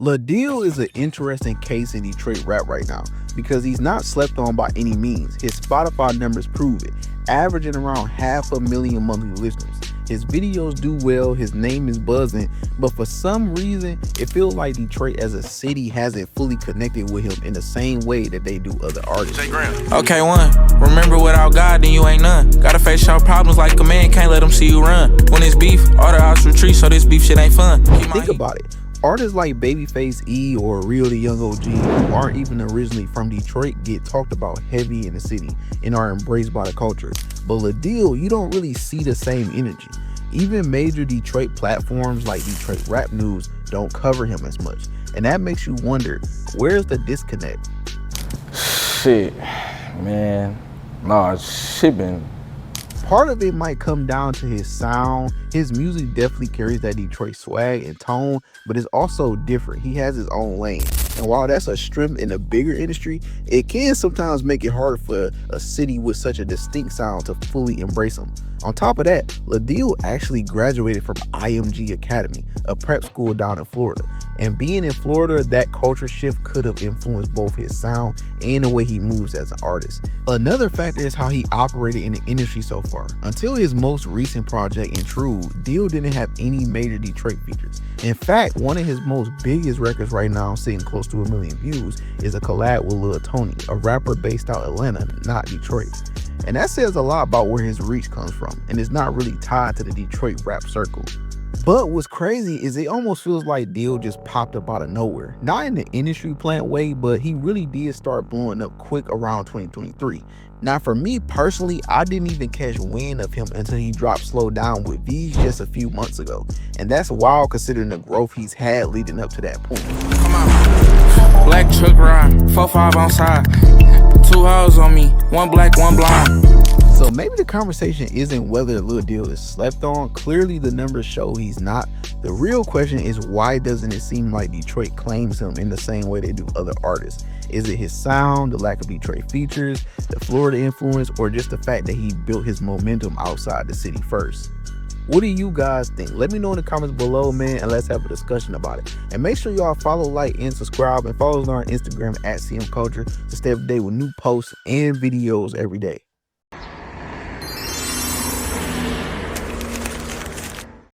Luhh Dyl is an interesting case in Detroit rap right now because he's not slept on by any means. His Spotify numbers prove it, averaging around 500,000 monthly listeners. His videos do well, his name is buzzing, but for some reason, it feels like Detroit as a city hasn't fully connected with him in the same way that they do other artists. Okay, one. Remember, without God, then you ain't none. Gotta face your problems like a man, can't let them see you run. When it's beef, all the outs retreat, so this beef shit ain't fun. Think about it. Artists like Babyface E or Real the Young OG, who aren't even originally from Detroit, get talked about heavy in the city and are embraced by the culture. But Luhh Dyl, you don't really see the same energy. Even major Detroit platforms like Detroit Rap News don't cover him as much. And that makes you wonder, where's the disconnect? Shit, man. Nah, shit been... Part of it might come down to his sound. His music definitely carries that Detroit swag and tone, but it's also different. He has his own lane. And while that's a strength in a bigger industry, it can sometimes make it hard for a city with such a distinct sound to fully embrace him. On top of that, Luhh Dyl actually graduated from IMG Academy, a prep school down in Florida. And being in Florida, that culture shift could have influenced both his sound and the way he moves as an artist. Another factor is how he operated in the industry so far. Until his most recent project, Intrude, Dyl didn't have any major Detroit features. In fact, one of his most biggest records right now, sitting close to 1 million views, is a collab with Lil Tony, a rapper based out Atlanta, not Detroit. And that says a lot about where his reach comes from, and it's not really tied to the Detroit rap circle. But what's crazy is it almost feels like Dyl just popped up out of nowhere. Not in the industry plant way, but he really did start blowing up quick around 2023. Now for me personally, I didn't even catch wind of him until he dropped Slow Down with Veeze just a few months ago. And that's wild considering the growth he's had leading up to that point. Come on. Black truck ride, 4-5 on side. 2 hoes on me, 1 black, 1 blind. So maybe the conversation isn't whether Luhh Dyl is slept on. Clearly the numbers show he's not. The real question is, why doesn't it seem like Detroit claims him in the same way they do other artists? Is it his sound, the lack of Detroit features, the Florida influence, or just the fact that he built his momentum outside the city first? What do you guys think? Let me know in the comments below, man, and let's have a discussion about it. And make sure y'all follow, like, and subscribe, and follow us on our Instagram at CM Culture to stay up to date with new posts and videos every day.